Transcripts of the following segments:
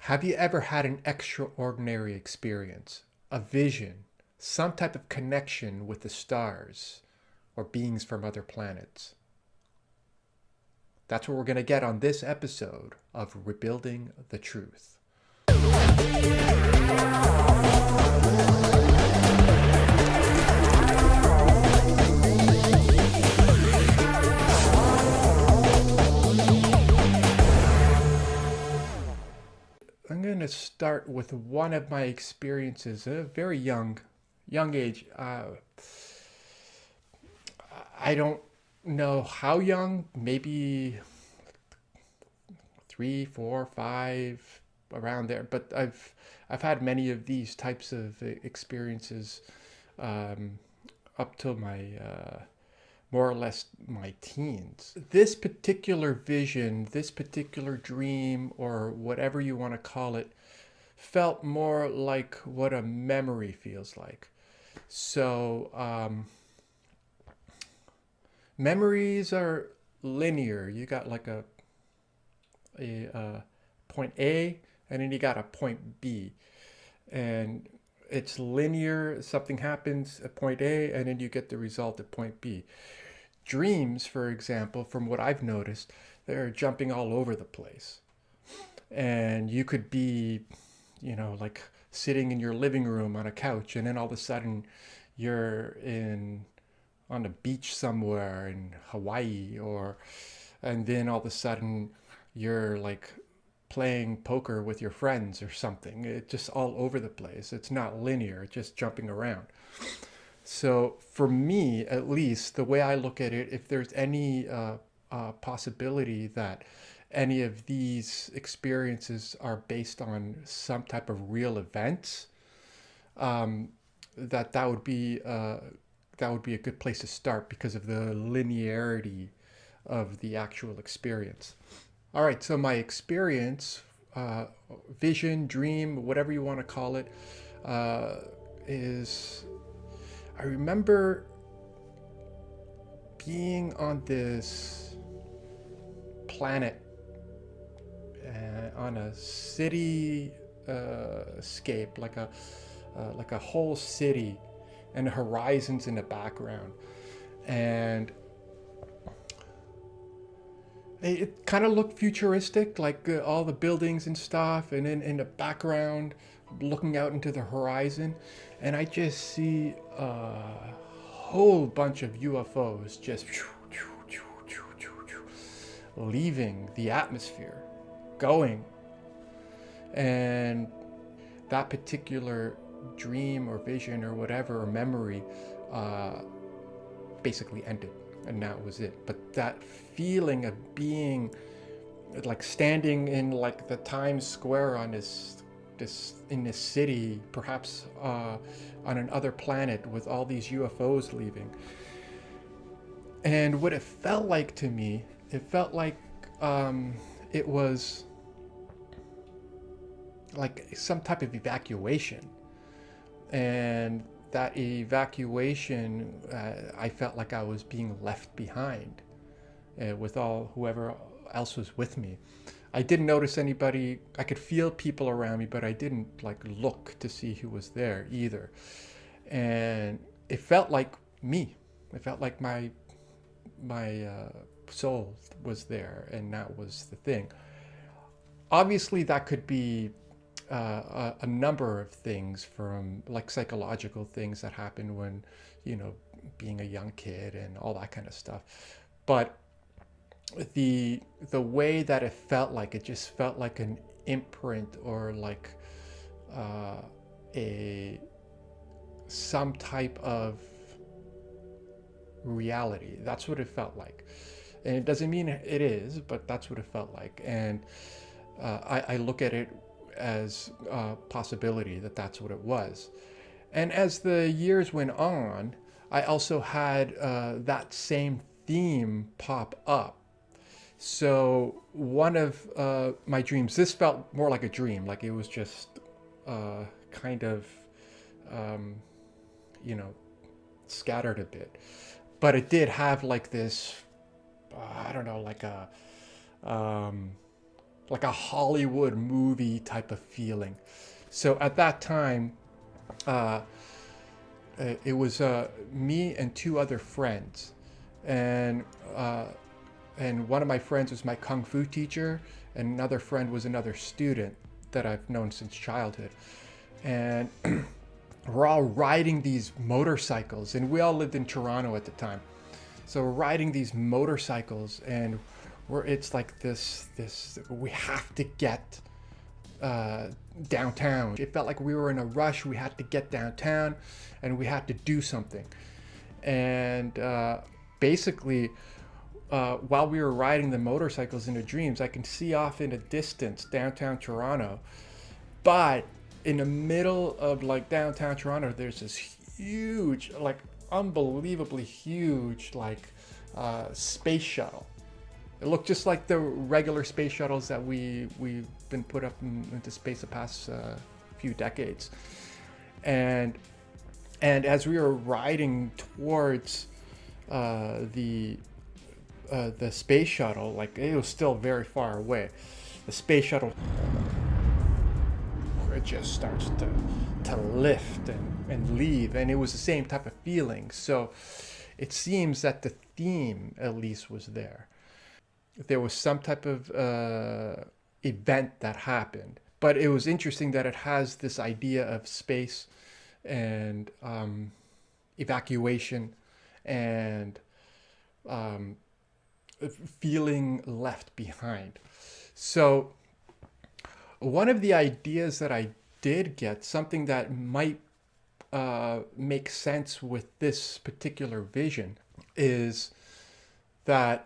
Have you ever had an extraordinary experience, a vision, some type of connection with the stars or beings from other planets? That's what we're going to get on this episode of Rebuilding the Truth. I'm going to start with one of my experiences at a very young age. I don't know how young, maybe 3, 4, 5, around there. But I've had many of these types of experiences um, up till my more or less my teens. This particular vision, this particular dream, or whatever you want to call it, felt more like what a memory feels like. So, memories are linear. You got like a point A, and then you got a point B, and it's linear. Something happens at point A, and then you get the result at point B. Dreams, for example, from what I've noticed, they're jumping all over the place. And you could be, like sitting in your living room on a couch, and then all of a sudden you're in on a beach somewhere in Hawaii, and then all of a sudden you're like playing poker with your friends or something. It's just all over the place. It's not linear, it's just jumping around. So for me, at least, the way I look at it, if there's any possibility that any of these experiences are based on some type of real events, um, that would be a good place to start because of the linearity of the actual experience. All right, so my experience, uh, vision, dream, whatever you want to call it, uh, is I remember being on this planet, on a city scape, like a whole city, and the horizons in the background, and it kind of looked futuristic, like all the buildings and stuff, and then in the background, looking out into the horizon, and I just see a whole bunch of UFOs just leaving the atmosphere, going. And that particular dream or vision or whatever, or memory, uh, basically ended, and that was it. But that feeling of being like standing in like the Times Square on this in this city, perhaps on another planet, with all these UFOs leaving, and what it felt like to me, it felt like it was like some type of evacuation, and that evacuation, I felt like I was being left behind with all whoever else was with me. I didn't notice anybody. I could feel people around me, but I didn't like look to see who was there either. And it felt like me. It felt like my soul was there, and that was the thing. Obviously, that could be a number of things, from like psychological things that happen when, you know, being a young kid and all that kind of stuff. But the way that it felt like, it just felt like an imprint, or like uh, a some type of reality. That's what it felt like, and it doesn't mean it is, but that's what it felt like. And I look at it as a possibility that that's what it was. And as the years went on, I also had that same theme pop up. So one of my dreams, this felt more like a dream, like it was just kind of, um, you know, scattered a bit. But it did have like this, I don't know, like a, um, like a Hollywood movie type of feeling. So at that time, uh, it was me and two other friends, and uh, and one of my friends was my kung fu teacher, and another friend was another student that I've known since childhood, and we're all riding these motorcycles, and we all lived in Toronto at the time. So we're riding these motorcycles, and it's like this we have to get uh, downtown. It felt like we were in a rush. We had to get downtown, and we had to do something. And basically, while we were riding the motorcycles into Dreams, I can see off in the distance downtown Toronto. But in the middle of like downtown Toronto, there's this huge, like unbelievably huge, like space shuttle. It looked just like the regular space shuttles that we've been put up into space the past few decades. And as we were riding towards the space shuttle, like it was still very far away. The space shuttle, it just starts to lift and leave, and it was the same type of feeling. So it seems that the theme at least was there. There was some type of event that happened, but it was interesting that it has this idea of space and evacuation and feeling left behind. So one of the ideas that I did get, something that might make sense with this particular vision, is that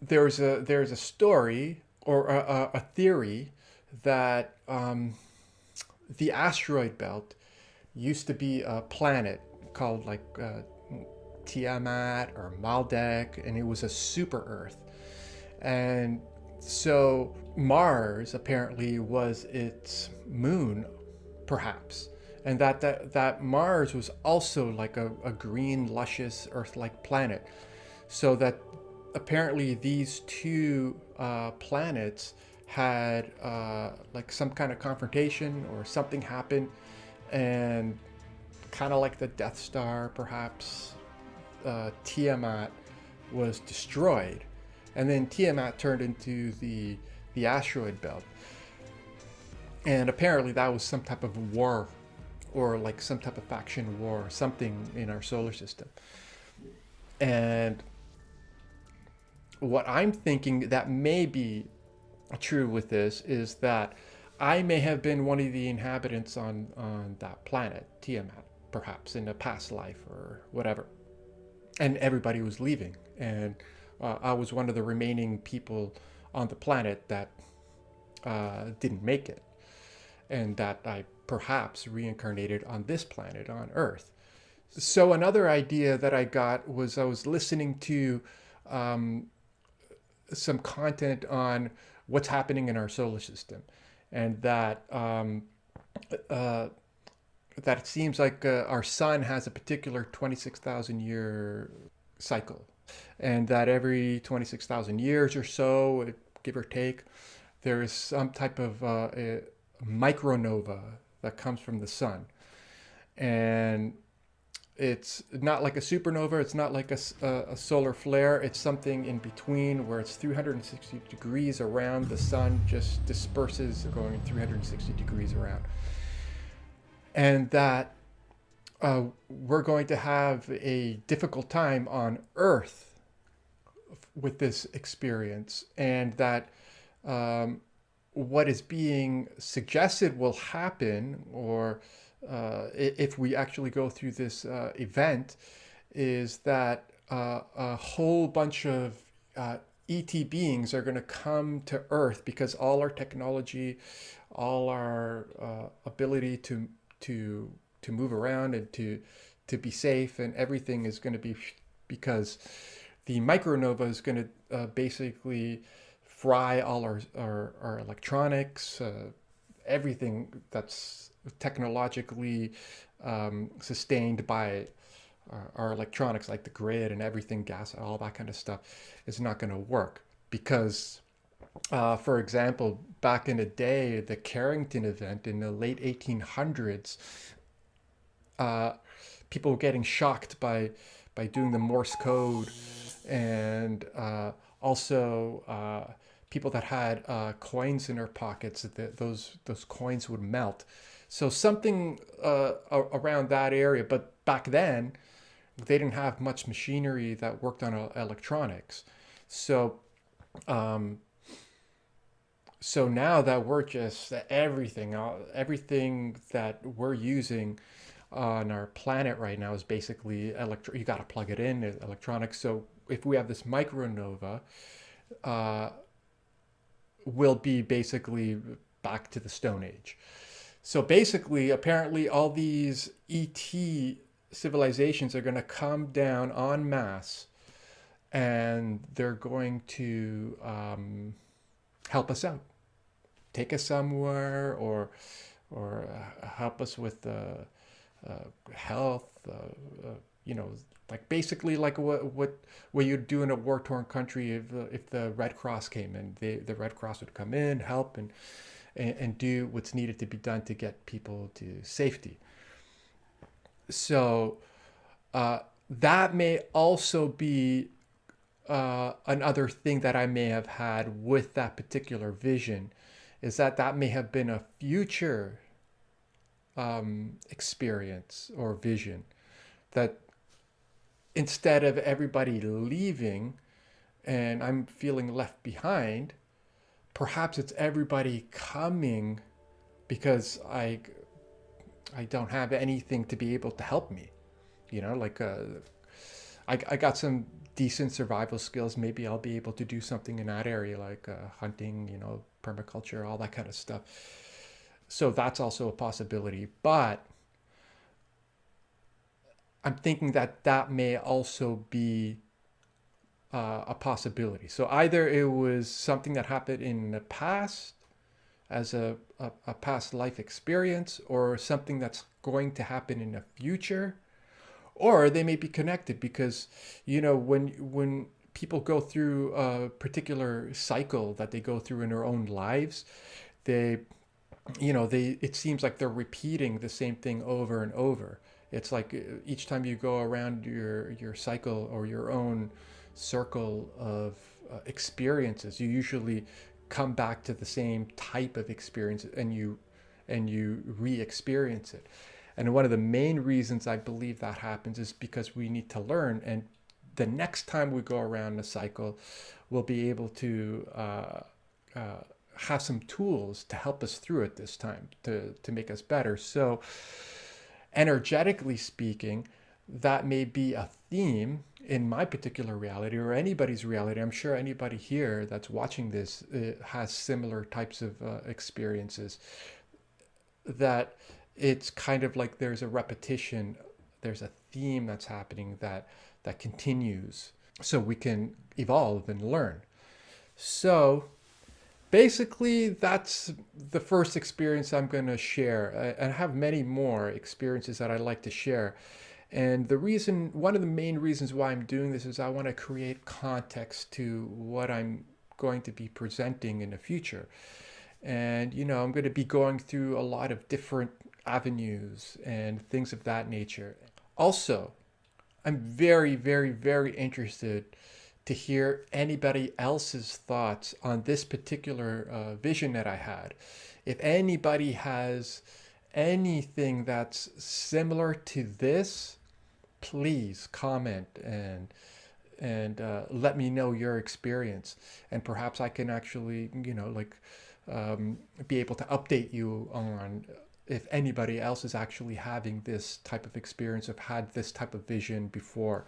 there's a story or a theory that the asteroid belt used to be a planet called like Tiamat or Maldek, and it was a super Earth. And so Mars apparently was its moon, perhaps, and that Mars was also like a green, luscious, Earth-like planet. So that apparently these two planets had like some kind of confrontation or something happened, and kind of like the Death Star, perhaps, Tiamat was destroyed, and then Tiamat turned into the asteroid belt. And apparently that was some type of war, or like some type of faction war, or something in our solar system. And what I'm thinking that may be true with this is that I may have been one of the inhabitants on that planet, Tiamat, perhaps in a past life or whatever. And everybody was leaving. And I was one of the remaining people on the planet that didn't make it. And that I perhaps reincarnated on this planet, on Earth. So another idea that I got was I was listening to some content on what's happening in our solar system, and that that it seems like our sun has a particular 26,000 year cycle, and that every 26,000 years or so, give or take, there is some type of micronova that comes from the sun. And it's not like a supernova, it's not like a solar flare, it's something in between where it's 360 degrees around the sun, just disperses going 360 degrees around. And that we're going to have a difficult time on Earth with this experience, and that what is being suggested will happen, or if we actually go through this event, is that a whole bunch of ET beings are going to come to Earth, because all our technology, all our ability to move around and to be safe and everything is going to be, because the micronova is going to basically fry all our electronics, everything that's technologically sustained by our electronics, like the grid and everything, gas, all that kind of stuff, is not going to work, because For example, back in the day, the Carrington event in the late 1800s, uh, people were getting shocked by doing the Morse code, and also people that had coins in their pockets, those coins would melt. So something around that area. But back then, they didn't have much machinery that worked on electronics. So um, so now that we're just everything that we're using on our planet right now is basically you got to plug it in, electronics. So if we have this micronova, uh, we'll be basically back to the Stone Age. So basically, apparently, all these ET civilizations are going to come down en masse, and they're going to help us out, take us somewhere, or help us with health. You know, like basically like what you'd do in a war torn country if the Red Cross came in. The Red Cross would come in, help, and do what's needed to be done to get people to safety. So that may also be another thing that I may have had with that particular vision, is that may have been a future experience or vision, that instead of everybody leaving and I'm feeling left behind, perhaps it's everybody coming because I don't have anything to be able to help me. You know, like I got some decent survival skills. Maybe I'll be able to do something in that area, like hunting, you know, permaculture, all that kind of stuff. So that's also a possibility. But I'm thinking that may also be a possibility. So either it was something that happened in the past as a past life experience, or something that's going to happen in the future, or they may be connected because, you know, when people go through a particular cycle that they go through in their own lives, they it seems like they're repeating the same thing over and over. It's like each time you go around your cycle or your own circle of experiences, you usually come back to the same type of experience, and you re-experience it. And one of the main reasons I believe that happens is because we need to learn, and the next time we go around the cycle, we'll be able to have some tools to help us through it this time, to make us better. So energetically speaking, that may be a theme in my particular reality or anybody's reality. I'm sure anybody here that's watching this has similar types of experiences, that it's kind of like there's a repetition, there's a theme that's happening that continues, so we can evolve and learn. So basically, that's the first experience I'm going to share. I have many more experiences that I like to share. And one of the main reasons why I'm doing this is I want to create context to what I'm going to be presenting in the future. And, you know, I'm going to be going through a lot of different avenues and things of that nature. Also, I'm very, very, very interested to hear anybody else's thoughts on this particular vision that I had. If anybody has anything that's similar to this, please comment and let me know your experience, and perhaps I can actually, you know, like be able to update you on if anybody else is actually having this type of experience, have had this type of vision before.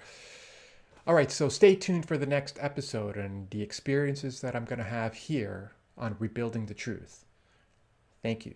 All right, so stay tuned for the next episode and the experiences that I'm going to have here on Rebuilding the Truth. Thank you.